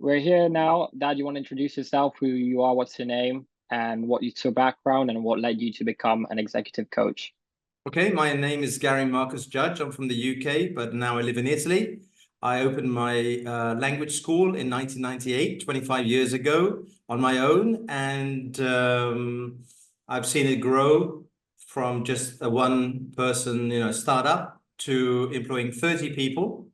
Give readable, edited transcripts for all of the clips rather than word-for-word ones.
we're here now. Dad, you want to introduce yourself, who you are, what's your name, and what's your background, and what led you to become an executive coach? Okay, my name is Gary Marcus Judge. I'm from the UK, but now I live in Italy. I opened my language school in 1998, 25 years ago, on my own, and I've seen it grow from just a one-person, startup to employing 30 people.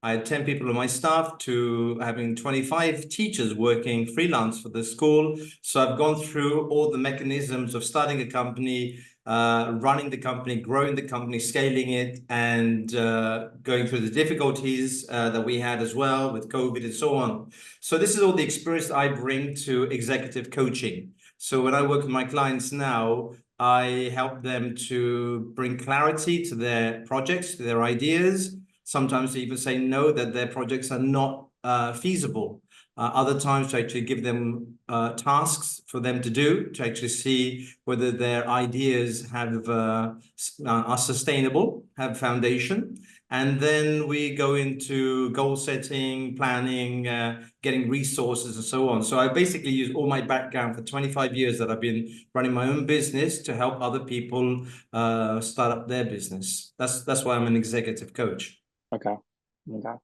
I had 10 people on my staff to having 25 teachers working freelance for the school. So I've gone through all the mechanisms of starting a company, running the company, growing the company, scaling it, and going through the difficulties that we had as well with COVID and so on. So this is all the experience I bring to executive coaching. So when I work with my clients now, I help them to bring clarity to their projects, to their ideas. Sometimes they even say no, that their projects are not feasible. Other times to actually give them tasks for them to do, to actually see whether their ideas are sustainable, have foundation. And then we go into goal setting, planning, getting resources and so on. So I basically use all my background for 25 years that I've been running my own business to help other people start up their business. That's why I'm an executive coach. Okay. Okay.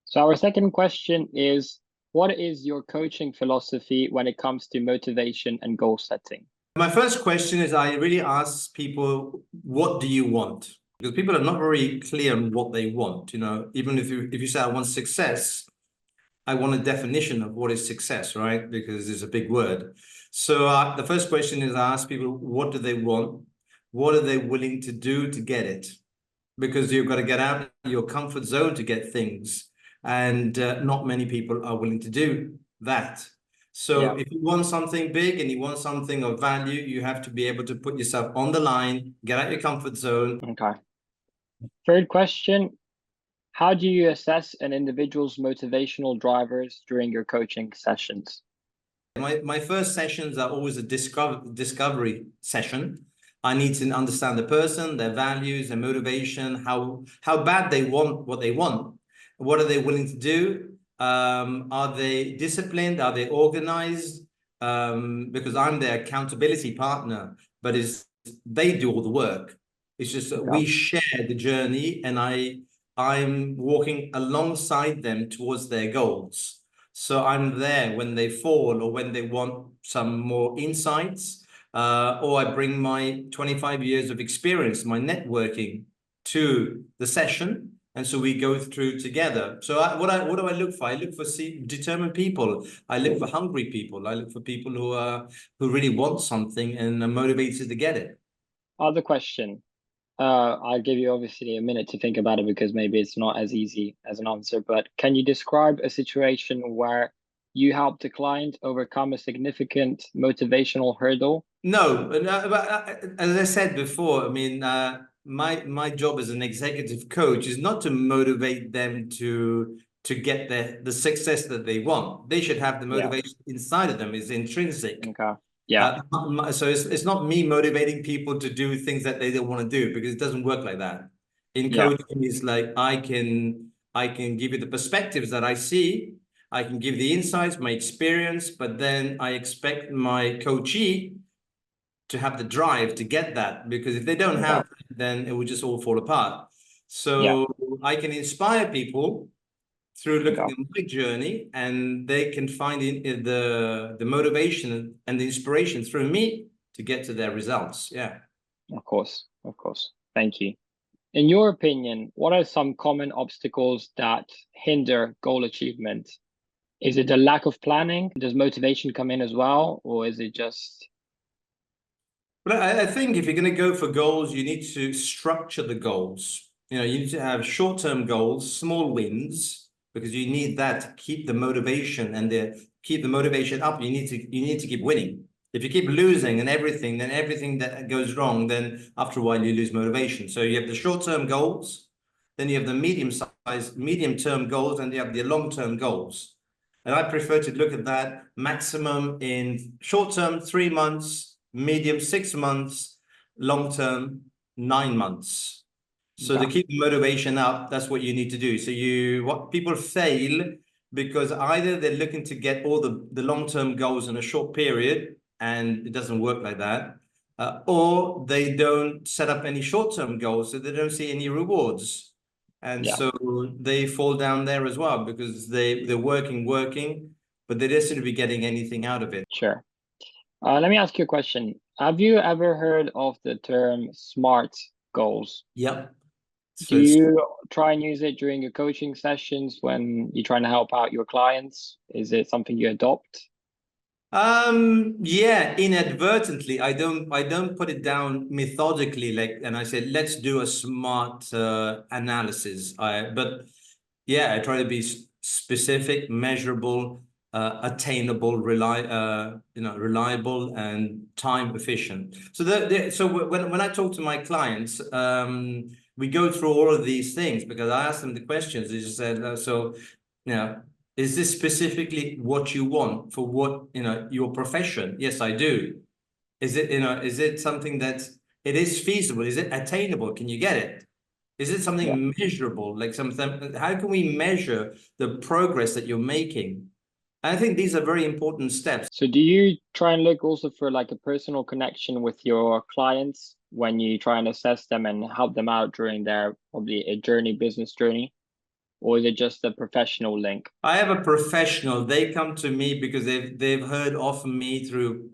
So our second question is, what is your coaching philosophy when it comes to motivation and goal setting? My first question is, I really ask people, what do you want? Because people are not very clear on what they want. Even if you say I want success, I want a definition of what is success, right? Because it's a big word. So the first question is, I ask people, what do they want? What are they willing to do to get it? Because you've got to get out of your comfort zone to get things. And not many people are willing to do that. So if you want something big and you want something of value, you have to be able to put yourself on the line, get out your comfort zone. Okay. Third question, how do you assess an individual's motivational drivers during your coaching sessions? My first sessions are always a discovery session. I need to understand the person, their values, their motivation, how bad they want what they want. What are they willing to do? Are they disciplined? Are they organized? Because I'm their accountability partner, but they do all the work. It's just that we share the journey, and I'm walking alongside them towards their goals. So I'm there when they fall or when they want some more insights, or I bring my 25 years of experience, my networking to the session. And so we go through together. So what do I look for? I look for determined people. I look for hungry people. I look for people who really want something and are motivated to get it. Other question. I'll give you obviously a minute to think about it because maybe it's not as easy as an answer, but can you describe a situation where you helped a client overcome a significant motivational hurdle? No, but as I said before, I mean, my job as an executive coach is not to motivate them to get the success that they want. They should have the motivation inside of them, is intrinsic. Okay. Yeah. So it's not me motivating people to do things that they don't want to do, because it doesn't work like that. In coaching, it's like I can give you the perspectives that I see. I can give the insights, my experience, but then I expect my coachee to have the drive to get that, because if they don't have it, then it will just all fall apart. So I can inspire people through looking at my journey, and they can find the motivation and the inspiration through me to get to their results. Yeah. Of course. Of course. Thank you. In your opinion, what are some common obstacles that hinder goal achievement? Is it a lack of planning? Does motivation come in as well? Or is it just... But I think if you're going to go for goals, you need to structure the goals. You need to have short-term goals, small wins, because you need that to keep the motivation and keep the motivation up. You need to keep winning. If you keep losing and everything, then everything that goes wrong, then after a while you lose motivation. So you have the short-term goals, then you have the medium-term goals, and you have the long-term goals. And I prefer to look at that maximum in short-term, 3 months, medium 6 months, long-term 9 months. So to keep the motivation up, that's what you need to do. So what people fail because either they're looking to get all the long-term goals in a short period, and it doesn't work like that, or they don't set up any short-term goals, so they don't see any rewards. And Yeah, so they fall down there as well, because they're working, but they don't seem to be getting anything out of it. sure. Let me ask you a question. Have you ever heard of the term SMART goals? Yep. Do So it's you try and use it during your coaching sessions when you're trying to help out your clients? Is it something you adopt? Yeah, inadvertently. I don't put it down methodically, like, and I said, let's do a smart analysis. But yeah, I try to be specific, measurable, attainable, reliable, and time efficient. So when I talk to my clients, we go through all of these things, because I ask them the questions. They just said, so, you know, is this specifically what you want for what, your profession? Yes, I do. Is it, is it something that it is feasible? Is it attainable? Can you get it? Is it Yeah. something measurable? Like something, how can we measure the progress that you're making? And I think these are very important steps. So do you try and look also for like a personal connection with your clients when you try and assess them and help them out during their probably a journey, business journey? Or is it just a professional link? I have a professional. They come to me because they've heard of me through,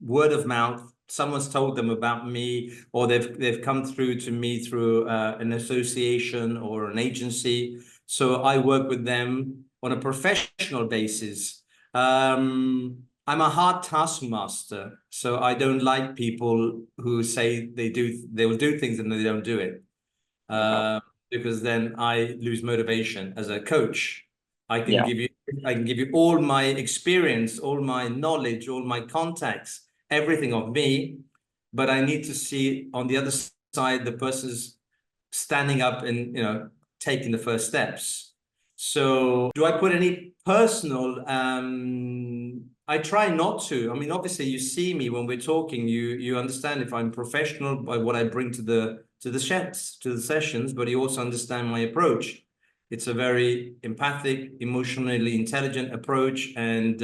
word of mouth. Someone's told them about me, or they've come through to me through an association or an agency. So I work with them on a professional basis. I'm a hard taskmaster, so I don't like people who say they will do things and they don't do it. Okay. Uh, because then I lose motivation as a coach. I can Yeah. give you I can give you all my experience, all my knowledge, all my contacts, everything of me, but I need to see on the other side the person's standing up and, taking the first steps. So do I put any personal I try not to. I mean, obviously you see me when we're talking, you understand if I'm professional by what I bring to the sessions, but you also understand my approach. It's a very empathic, emotionally intelligent approach, and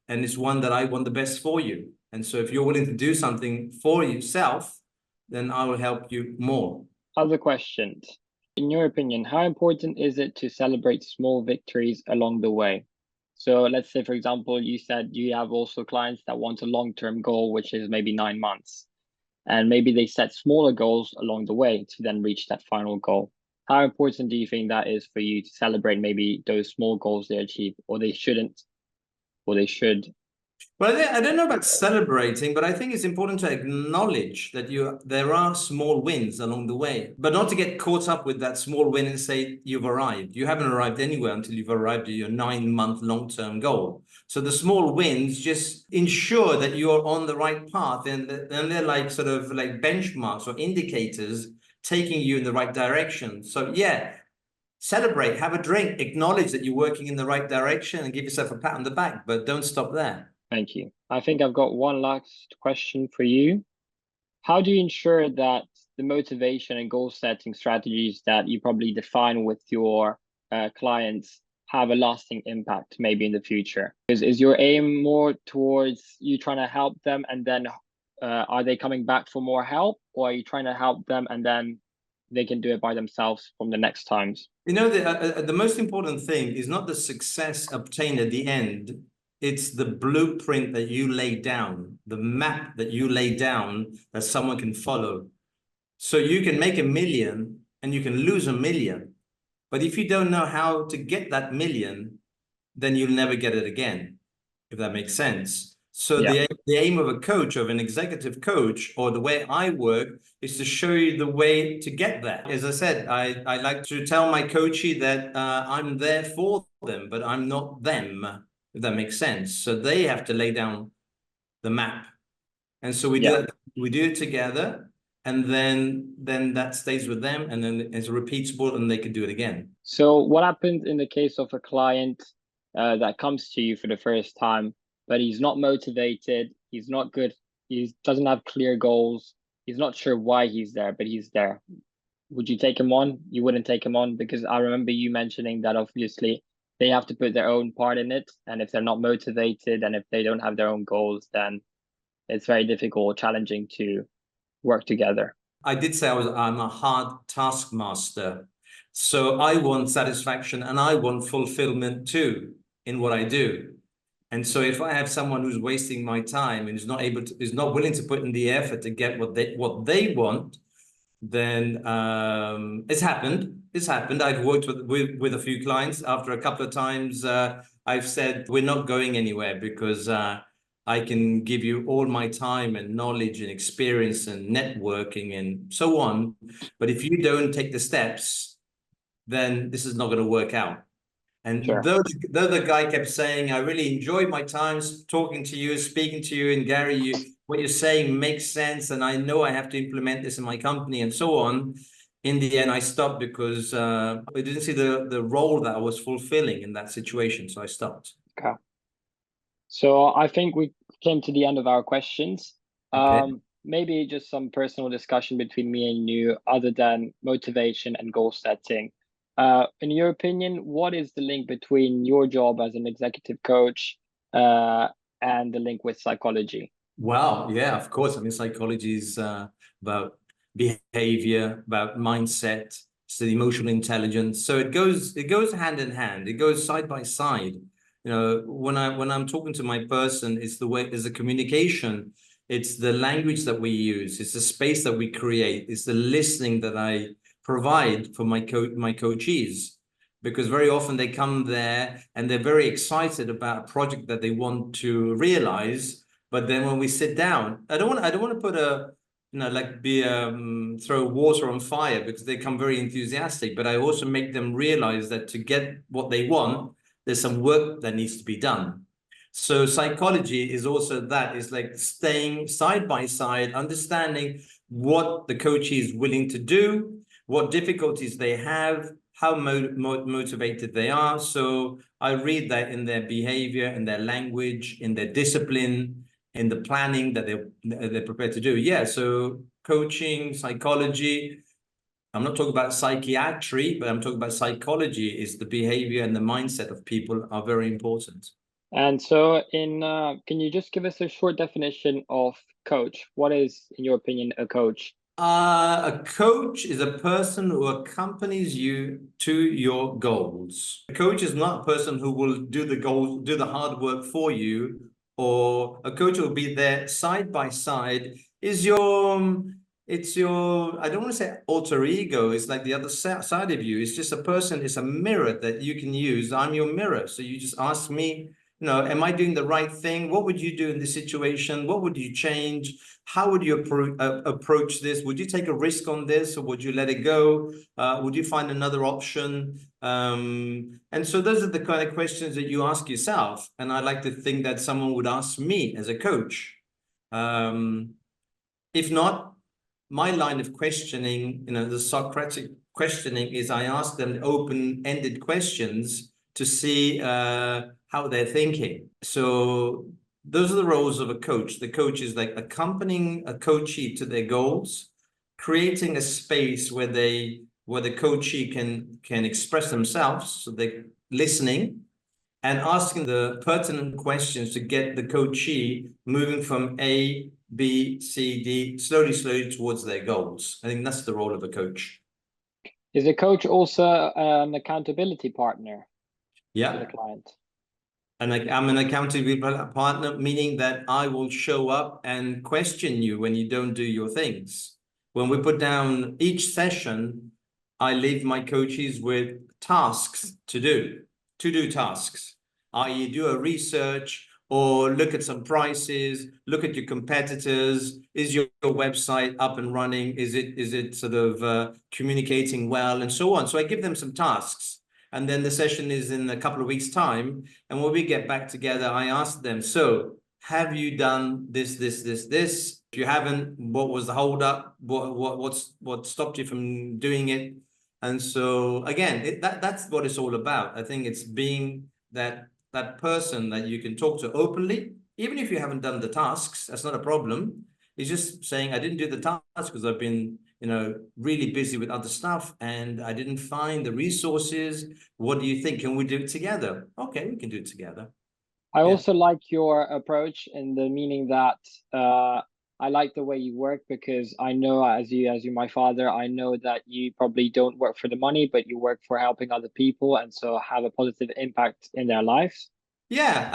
it's one that I want the best for you. And so if you're willing to do something for yourself, then I will help you more. Other questions. In your opinion, how important is it to celebrate small victories along the way? So let's say, for example, you said you have also clients that want a long-term goal, which is maybe 9 months, and maybe they set smaller goals along the way to then reach that final goal. How important do you think that is for you to celebrate maybe those small goals they achieve, or they shouldn't, or they should? Well, I don't know about celebrating, but I think it's important to acknowledge that there are small wins along the way, but not to get caught up with that small win and say you've arrived. You haven't arrived anywhere until you've arrived at your 9-month long-term goal. So the small wins just ensure that you're on the right path, and they're like sort of like benchmarks or indicators taking you in the right direction. So yeah, celebrate, have a drink, acknowledge that you're working in the right direction, and give yourself a pat on the back, but don't stop there. Thank you. I think I've got one last question for you. How do you ensure that the motivation and goal setting strategies that you probably define with your clients have a lasting impact maybe in the future? Is your aim more towards you trying to help them and then are they coming back for more help, or are you trying to help them and then they can do it by themselves from the next times? The most important thing is not the success obtained at the end. It's the blueprint that you lay down, the map that you lay down that someone can follow. So you can make 1 million and you can lose 1 million. But if you don't know how to get that million, then you'll never get it again, if that makes sense. So Yeah. the aim of a coach, of an executive coach, or the way I work, is to show you the way to get there. As I said, I like to tell my coachee that I'm there for them, but I'm not them, if that makes sense. So they have to lay down the map. And so Yeah. we do it together, and then that stays with them, and then it's repeatable and they can do it again. So what happens in the case of a client that comes to you for the first time, but he's not motivated, he's not good, he doesn't have clear goals, he's not sure why he's there, but he's there. Would you take him on? You wouldn't take him on because I remember you mentioning that obviously they have to put their own part in it. And if they're not motivated and if they don't have their own goals, then it's very difficult, challenging to work together. I did say I'm a hard taskmaster. So I want satisfaction and I want fulfillment too in what I do. And so if I have someone who's wasting my time and is not willing to put in the effort to get what they want, then it's happened. It's happened. I've worked with a few clients. After a couple of times, I've said we're not going anywhere because I can give you all my time and knowledge and experience and networking and so on. But if you don't take the steps, then this is not going to work out. And Sure. though the guy kept saying, I really enjoyed my time talking to you, speaking to you, and Gary, what you're saying makes sense, and I know I have to implement this in my company and so on. In the end, I stopped because I didn't see the role that I was fulfilling in that situation, so I stopped. Okay. So I think we came to the end of our questions. Okay. Maybe just some personal discussion between me and you, other than motivation and goal setting. In your opinion, what is the link between your job as an executive coach and the link with psychology? Well, yeah, of course. I mean, psychology is about behavior, about mindset, so the emotional intelligence. So it goes hand in hand. It goes side by side. You know, when I'm talking to my person, it's the communication, it's the language that we use, it's the space that we create, it's the listening that I provide for my coachees. Because very often they come there and they're very excited about a project that they want to realize. But then when we sit down, I don't want to put throw water on fire because they come very enthusiastic. But I also make them realize that to get what they want, there's some work that needs to be done. So psychology is also that. It's like staying side by side, understanding what the coach is willing to do, what difficulties they have, how motivated they are. So I read that in their behavior, in their language, in their discipline, in the planning that they're prepared to do. Yeah, so coaching, psychology, I'm not talking about psychiatry, but I'm talking about psychology, is the behavior and the mindset of people are very important. And so can you just give us a short definition of coach? What is, in your opinion, a coach? A coach is a person who accompanies you to your goals. A coach is not a person who will do the hard work for you, or a coach will be there side by side. It's your, I don't want to say alter ego. It's like the other side of you. It's just a person. It's a mirror that you can use. I'm your mirror. So you just ask me, am I doing the right thing? What would you do in this situation? What would you change? How would you approach this? Would you take a risk on this, or would you let it go? Would you find another option? And so those are the kind of questions that you ask yourself. And I like to think that someone would ask me as a coach. If not, my line of questioning, the Socratic questioning, is I ask them open-ended questions to see how they're thinking. So those are the roles of a coach. The coach is like accompanying a coachee to their goals, creating a space where the coachee can express themselves, so they're listening and asking the pertinent questions to get the coachee moving from A, B, C, D, slowly towards their goals. I think that's the role of a coach. Is a coach also an accountability partner to the client? And I'm an accountability partner, meaning that I will show up and question you when you don't do your things. When we put down each session, I leave my coaches with tasks to do tasks, i.e. do a research or look at some prices, look at your competitors. Is your website up and running? Is it sort of communicating well, and so on? So I give them some tasks. And then the session is in a couple of weeks' time. And when we get back together, I ask them, so have you done this? If you haven't, what was the holdup? What stopped you from doing it? And so again, that's what it's all about. I think it's being that person that you can talk to openly, even if you haven't done the tasks. That's not a problem. It's just saying, I didn't do the task because I've been really busy with other stuff and I didn't find the resources. What do you think? Can we do it together? Okay, we can do it together. I Yeah. also like your approach in the meaning that I like the way you work because I know as you my father, I know that you probably don't work for the money, but you work for helping other people and so have a positive impact in their lives. Yeah.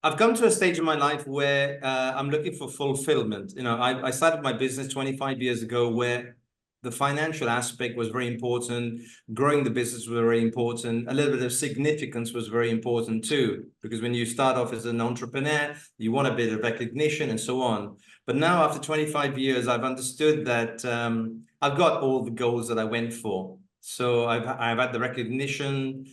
I've come to a stage in my life where I'm looking for fulfillment. I started my business 25 years ago where the financial aspect was very important. Growing the business was very important. A little bit of significance was very important too, because when you start off as an entrepreneur, you want a bit of recognition and so on. But now after 25 years, I've understood that I've got all the goals that I went for. So I've had the recognition,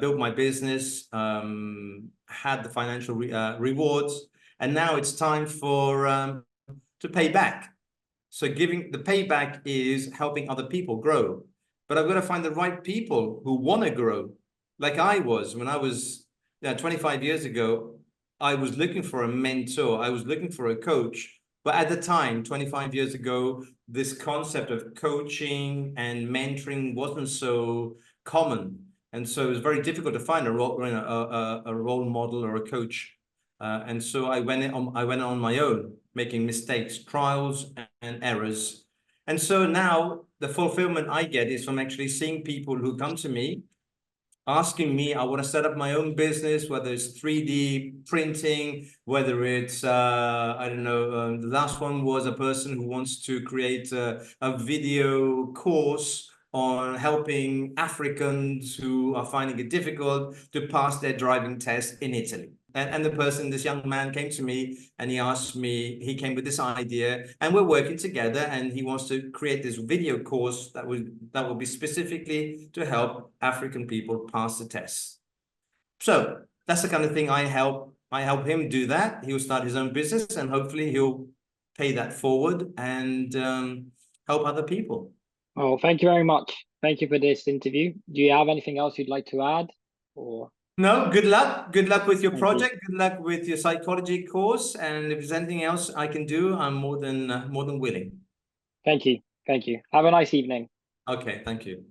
built my business, had the financial rewards, and now it's time for to pay back. So giving the payback is helping other people grow, but I've got to find the right people who want to grow, like I was when I was 25 years ago. I was looking for a mentor. I was looking for a coach. But at the time, 25 years ago, this concept of coaching and mentoring wasn't so common. And so it was very difficult to find a role model or a coach. And so I went on my own, making mistakes, trials and errors. And so now the fulfillment I get is from actually seeing people who come to me asking me, I want to set up my own business, whether it's 3D printing, whether it's, I don't know, the last one was a person who wants to create a video course on helping Africans who are finding it difficult to pass their driving test in Italy. And this young man came to me and he came with this idea and we're working together and he wants to create this video course that will be specifically to help African people pass the test. So that's the kind of thing I help him do that. He'll start his own business and hopefully he'll pay that forward and help other people. Oh, thank you very much. Thank you for this interview. Do you have anything else you'd like to add or? No, good luck. Good luck with your Thank you. project. Good luck with your psychology course. And if there's anything else I can do, I'm more than willing. Thank you. Thank you. Have a nice evening. Okay, thank you.